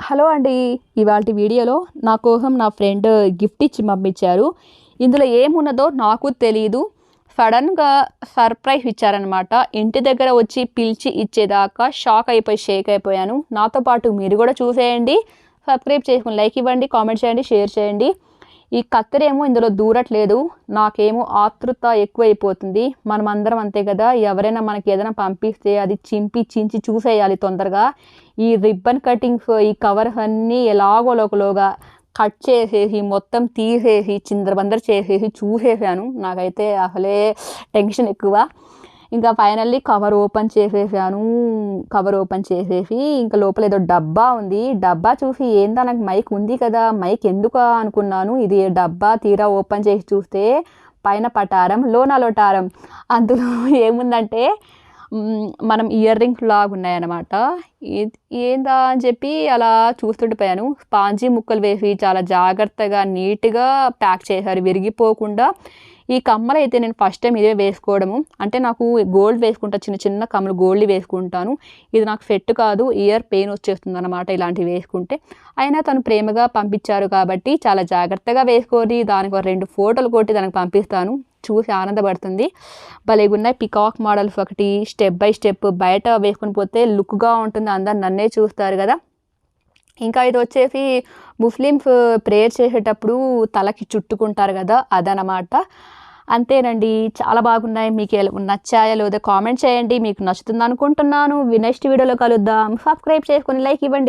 Hello అండి. ఇవాల్టి వీడియోలో నా కోసం నా ఫ్రెండ్ గిఫ్ట్ ఇచ్చి పంపించారు. ఇందులో ఏమున్నదో నాకు తెలీదు. సడన్‌గా సర్ప్రైజ్ ఇచ్చారనమాట. ఇంటి దగ్గర వచ్చి పిలిచి ఇచ్చేదాకా షేక్ అయిపోయాను. నాతో పాటు మీరు కూడా చూసేయండి. సబ్స్క్రైబ్ చేసుకొని లైక్ ఇవ్వండి, కామెంట్ చేయండి, షేర్ చేయండి. ఈ కత్తెరేమో ఇందులో దూరట్లేదు. నాకేమో ఆతృత ఎక్కువైపోతుంది. మనమందరం అంతే కదా! ఎవరైనా మనకి ఏదైనా పంపిస్తే అది చించి చూసేయాలి తొందరగా. ఈ రిబ్బన్ కటింగ్స్, ఈ కవర్స్ అన్నీ ఎలాగోలోకలోగా కట్ చేసేసి, మొత్తం తీసేసి, చిందరబందర చేసేసి చూసేసాను. నాకైతే అసలే టెన్షన్ ఎక్కువ. ఇంకా ఫైనల్లీ కవర్ ఓపెన్ చేసేసి ఇంకా లోపల ఏదో డబ్బా ఉంది. డబ్బా చూసి ఏందా, నాకు మైక్ ఉంది కదా, మైక్ ఎందుకా అనుకున్నాను. ఇది డబ్బా తీరా ఓపెన్ చేసి చూస్తే పైన పటారం, లోన లొటారం. అందులో ఏముందంటే మనం ఇయర్ రింగ్స్ లాగా ఉన్నాయన్నమాట. ఏందా అని చెప్పి అలా చూస్తుండిపోయాను. స్పాంజీ ముక్కలు వేసి చాలా జాగ్రత్తగా నీట్గా ప్యాక్ చేశారు విరిగిపోకుండా. ఈ కమ్మలు అయితే నేను ఫస్ట్ టైం ఇదే వేసుకోవడము. అంటే నాకు గోల్డ్ వేసుకుంటా, చిన్న కమ్మలు గోల్డ్ వేసుకుంటాను. ఇది నాకు సెట్ కాదు, ఇయర్ పెయిన్ వచ్చేస్తుంది అన్నమాట ఇలాంటివి వేసుకుంటే. అయినా తను ప్రేమగా పంపించారు కాబట్టి చాలా జాగ్రత్తగా వేసుకొని దానికి 2 ఫోటోలు కొట్టి దానికి పంపిస్తాను. చూసి ఆనందపడుతుంది. భలేగున్నాయి. పికాక్ మోడల్స్ ఒకటి స్టెప్ బై స్టెప్ బయట వేసుకొని పోతే లుక్గా ఉంటుంది, అందరు నన్నే చూస్తారు కదా. ఇంకా ఇది వచ్చేసి ముస్లిమ్స్ ప్రేయర్ చేసేటప్పుడు తలకి చుట్టుకుంటారు కదా, అదనమాట. అంతేనండి, చాలా బాగున్నాయి. మీకు నచ్చాయో లేదో కామెంట్ చేయండి. మీకు నచ్చుతుంది అనుకుంటున్నాను. నెక్స్ట్ వీడియోలో కలుద్దాం. సబ్స్క్రైబ్ చేసుకొని లైక్ ఇవ్వండి.